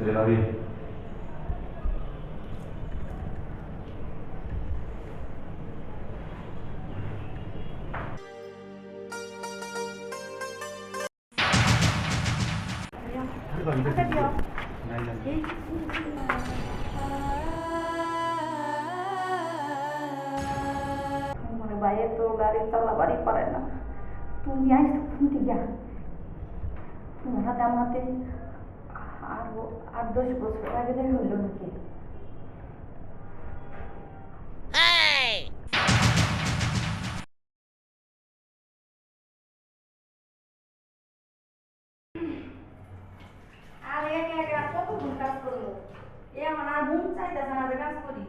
রে ভাবি, নাই নাই মানে বাইরে তো গাড়ি চালাবারই পারে না। তুমি আইসো শুনতে যা, তোমার হাতে আমার হাতে আরো 8-10 বছর আগে দেখা হইল নাকি? আর একে একে আর কতক্ষণ কাজ করবো? এ আমার আর মন চাইতেছে না যে কাজ করি।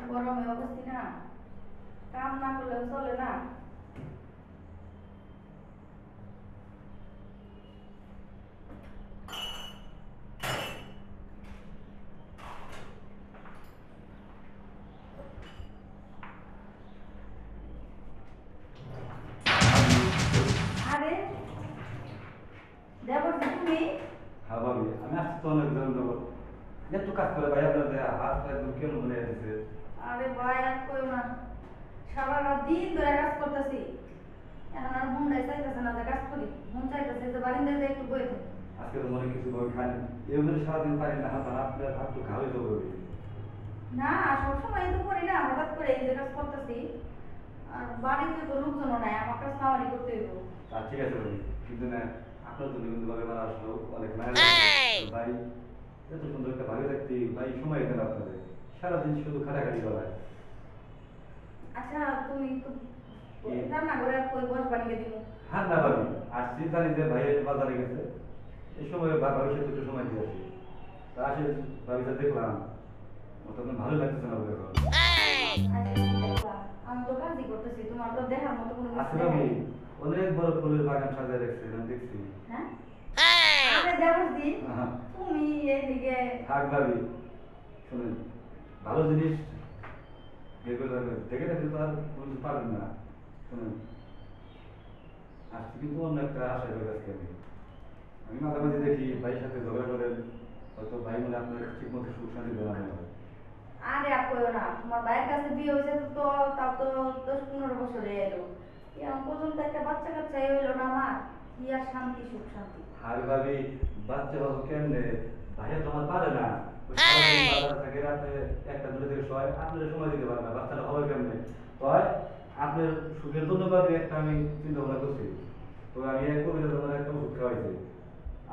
গরমে অবস্থি না, কাম না করলেও চলে না। আরে দেবর তুমি? হ্যাঁ ভাবি, আমি আসছি তো অনেক জন যাবো। একটু কাজ করে ভাই, আপনার হাত একদম কেমন মনে আছে। আরে ভাই আর কইও না, সারা রাত দিন ধরে কাজ করতেছি, এখন আর মন চাইতেছে না যে কাজ করি। মন চাইতেছে যে বারিন্দায় যাই একটু বসে থাকি। আজকে তো মনে কিছু ভাবে খানি, এমনি সারাদিন পারি না, হাত আপনার হাত তো খাওয়াই যাবো। না সবসময় তো করি না, হঠাৎ করে এই যে কাজ করতেছি। আর বাড়িতে তো লোকজনও নাই, আমার কাজ তো আমারই করতে হইব। তা ঠিক আছে ভাই, কিন্তু না আপনার জন্য কিন্তু ভাবে মারা আসলো অনেক মায়া ভাই। এত সুন্দর একটা ভাবে থাকতে ভাই সময় দেন আপনাদের, সারাদিন শুধু খাটাখাটি গলায়। আচ্ছা তুমি তো রান্না করে আর কই বস বানিয়ে দিব? হ্যাঁ না ভাবি, আসছি জানি যে ভাই একটু বাজারে গেছে, এই সময় ভাবির সাথে একটু সময় দিয়ে আসি। তা আসে ভাবিটা দেখলাম, ও তো আপনার ভালো লাগতেছে না বলে এখন। আচ্ছা, আমি তো কাজই করতেছি, তোমার তো দেখার মতো কোনো কিছু আসলে নাই। ভাবি, অনেক বড় ফুলের বাগান সাজায় রাখছে, আমি দেখছি। হ্যাঁ আরে দেবরজি, হ্যাঁ তুমি এইদিকে। থাক ভাবি, শোনেন, ভালো জিনিস বের করে রাখবেন, দেখে রাখলে তো আর বলতে পারবেন না। শোনেন, আজকে কিন্তু অন্য একটা আশা করে আজকে আমি আমি মাঝে মাঝে দেখি ভাইয়ের সাথে ঝগড়া করেন, হয়তো ভাই মনে আপনার ঠিক মতো সুখ শান্তি দেওয়া হয়। আরে আর কইও না, তোমার ভাইয়ের কাছে বিয়ে হয়েছে তো তাও তো 10-15 বছরে এলো, এখন পর্যন্ত একটা বাচ্চা কাচ্চা হইলো না আমার। কি আর শান্তি, সুখ শান্তি। আর ভাবি, বাচ্চা বাবু কেমনে, ভাইয়া তো আমার পারে না। ওই সারাদিন বাজারে থাকে, রাতে একটা দুটো থেকে শোয়, আপনাদের সময় দিতে পারে না, বাচ্চাটা হবে কেমনে। তয় আপনার সুখের জন্য ভাবি একটা আমি চিন্তা ভাবনা করছি। তো আমি এক কবিতা তোমার একটা ওষুধ খাওয়াইছি,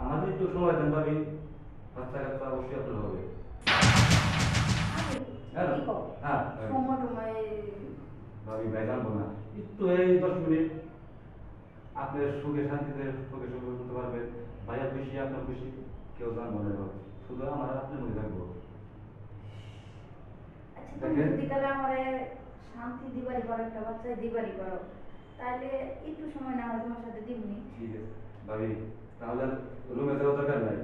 আমাদের একটু সময় দেন ভাবি, বাচ্চা কাচ্চা অবশ্যই আপনার হবে। আরে হ্যাঁ কি কও? হ্যাঁ সময় টময় ভাবি, ভাই জানবো না, একটু এই 10 মিনিট আপনার সুখে শান্তিতে সুখে সুখে করতে পারবেন। ভাইয়া খুশি, আপনার খুশি, কেউ জানবো না এবার। শুধু আমার আপনার মধ্যে থাকবো। আচ্ছা তুমি দেখেন, যদি তাহলে আমারে শান্তি দিবারই করো, একটা বাচ্চায় দিবারই করো, তাহলে একটু সময় না হয় তোমার সাথে দিবনি। ঠিক আছে ভাবি, তাহলে রুমে যাওয়ার দরকার নাই,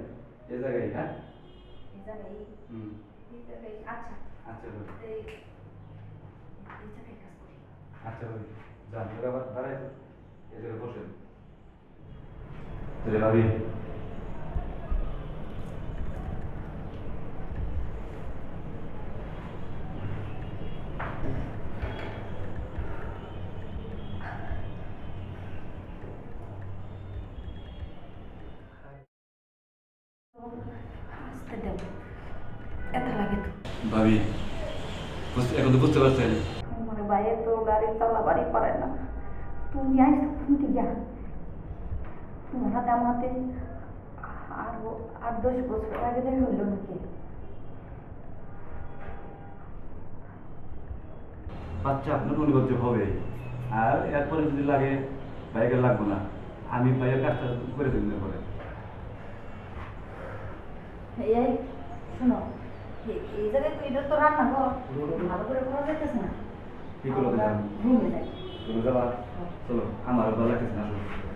এ জায়গায়। হ্যাঁ এই জায়গায়, হুম, এই জায়গায়, আচ্ছা আচ্ছা ভাবি, এই এই জায়গায় কাজ করি। আচ্ছা ভাবি, যান এবার আবার দাঁড়াই, এ জায়গায় বসেন। তাহলে ভাবি, আসতে দেব, এত লাগে তো। ভাবি এখন তো বুঝতে পারছেন। মানে বাইরে তো গাড়ি চালাবারই পারে না। তুমি আইসো শুনতে যা, তোমার হাতে আমার হাতে আরো 8-10 বছর আগে দেখা হইল নাকি? বাচ্চা আপনার অনুগত হবে, আর এরপরে যদি লাগে ভাইকে লাগবো না, আমি ভাইয়ের কাজটা করে দেবেন এরপরে। এই শোনো, এই জায়গায় তো এটা তো রান্না ঘর, ভালো করে করা যাইতেছে না। কি করবো আমরা রুমে যাই। চলো যাবা, চলো আমার ভালো লাগতেছে না আসলে।